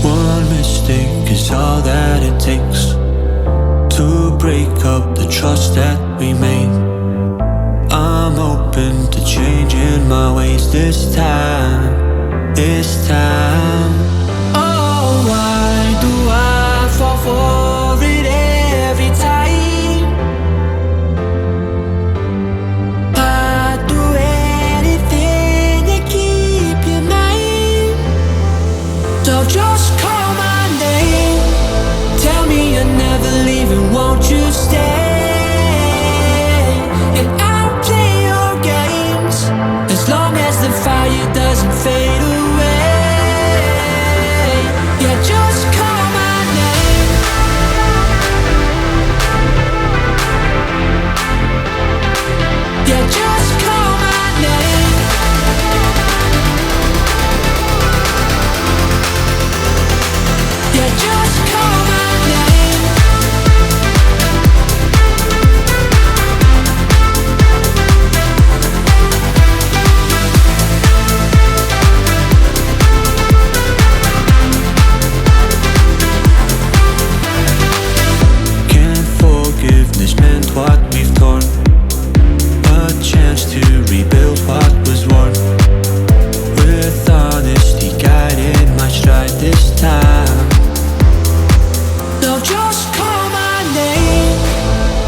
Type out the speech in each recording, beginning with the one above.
One mistake is all that it takes to break up the trust that we made. I'm open to changing my ways this time, this time. Oh, why do I fall for it every time? I'd do anything to keep you mine. So just call my name, tell me you're never leaving, won't you stay? And I'll play your games as long as the fire doesn't fade away. Yeah, just call my name. Yeah, just call my name. Yeah, just call my name. Can't forgiveness mend what we've torn, a chance to rebuild what was worn, with honesty guiding my stride this time. So just call my name,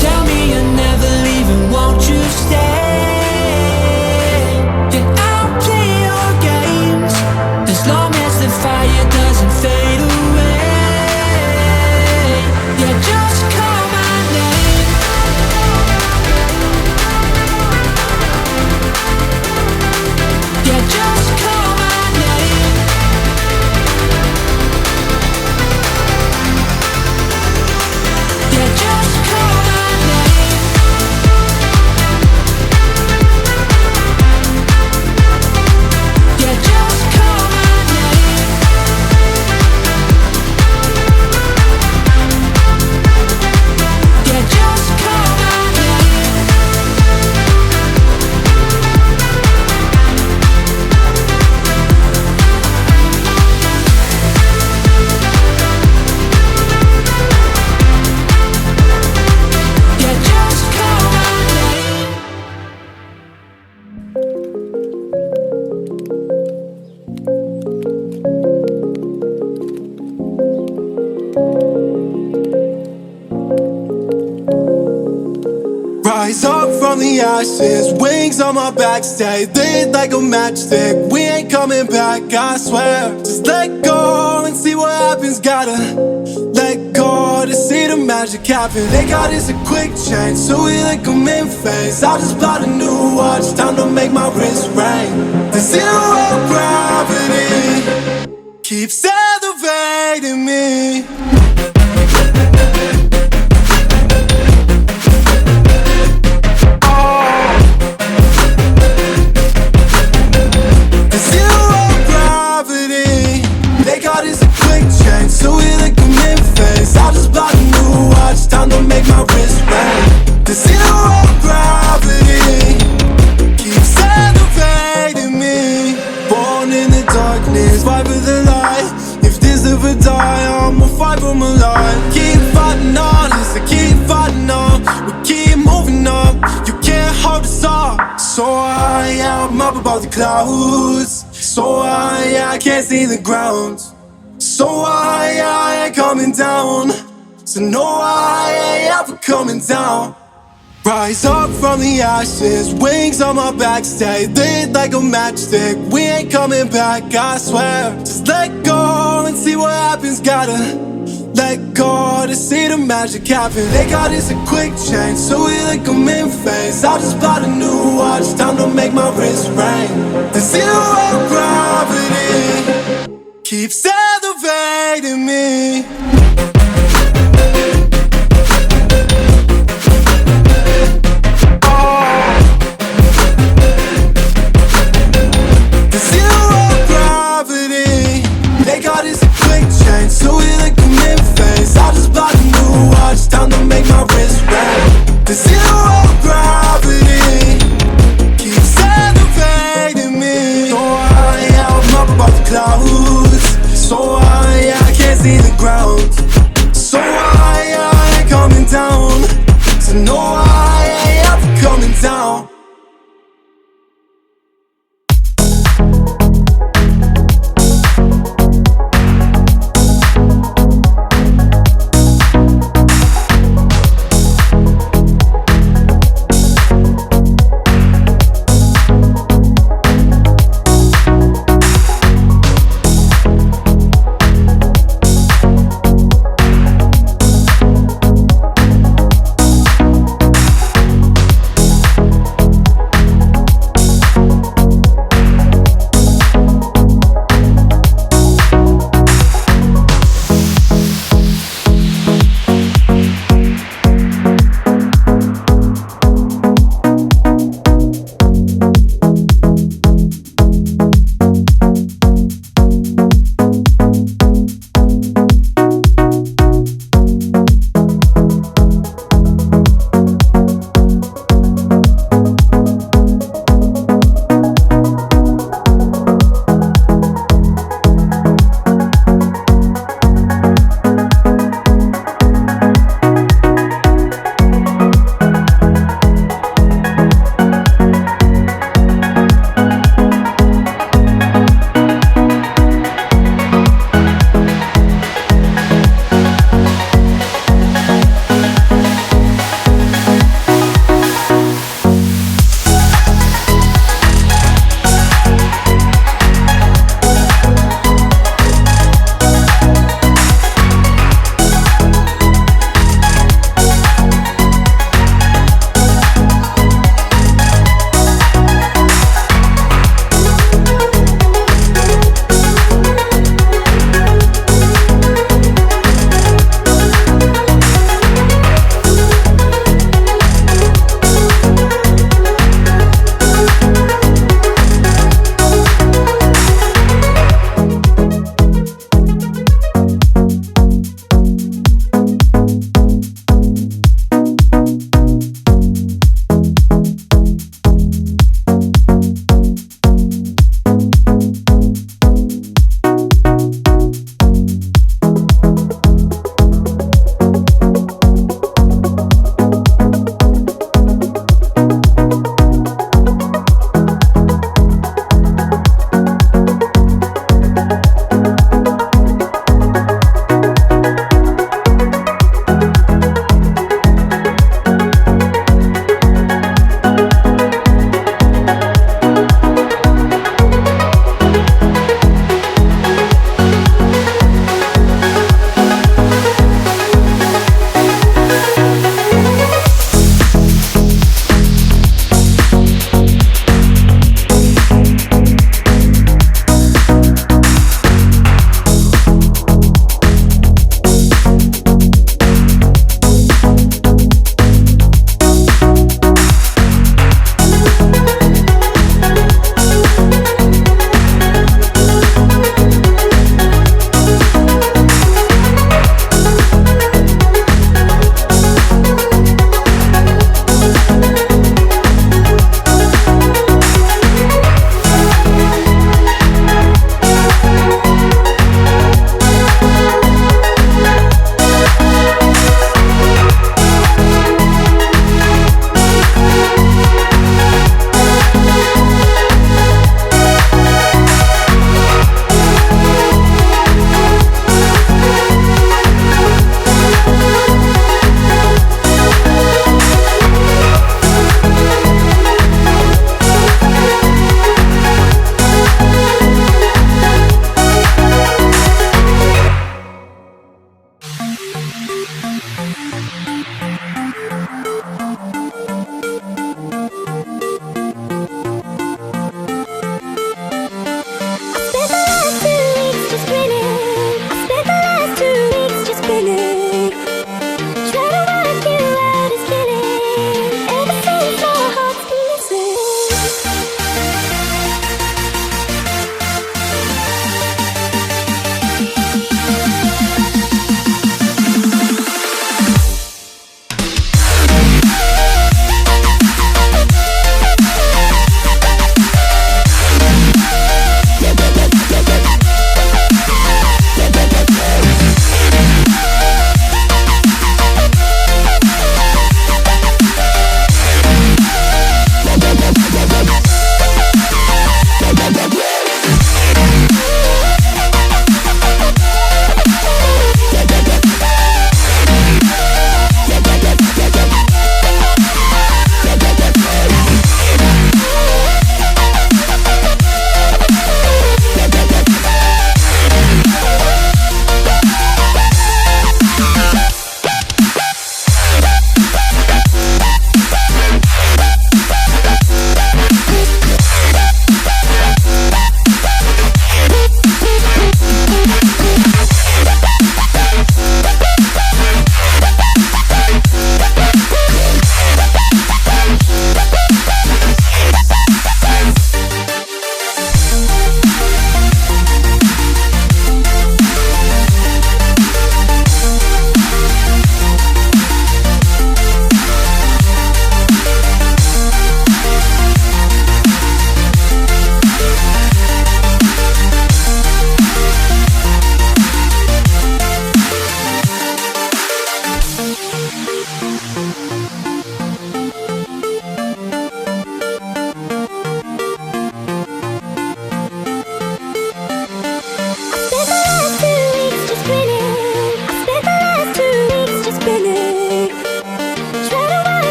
tell me you're never leaving, won't you stay? And I'll play your games as long as the fire doesn't fade away. Yeah, just call my name. Yeah, just call my name. Yeah, just call my name. Yeah, just call my name. Yeah, just call my name. Yeah, just call my name. Rise up from the ashes, wings on my back, stay lit like a matchstick. We ain't coming back, I swear. Just let go and see what happens. Gotta let go to see the magic happen. They got us a quick change, so we like them in phase. I just bought a new watch, time to make my wrist ring. The zero gravity keeps elevating me. The zero gravity, they got us a quick change, so we like them in phase. I just bought a new watch, time to make my wrist ring. The zero gravity keeps elevating me. Born in the darkness, fight for the light. If this ever die, I'ma fight for my life. Keep fighting on, I keep fighting on. We keep moving up, you can't hold us up. So I'm up above the clouds. So I can't see the ground. So I ain't coming down. So no, I ain't ever coming down. Rise up from the ashes, wings on my back, stay lit like a matchstick. We ain't coming back, I swear. Just let go and see what happens. Gotta let go to see the magic happen. They got us a quick change, so we like them in phase. I just bought a new watch, time to make my wrist ring. The zero gravity keeps elevating me. The zero gravity, they got us a quick change, so we like them in phase. I just bought a new watch, time to make my wrist ring. The zero gravity to know why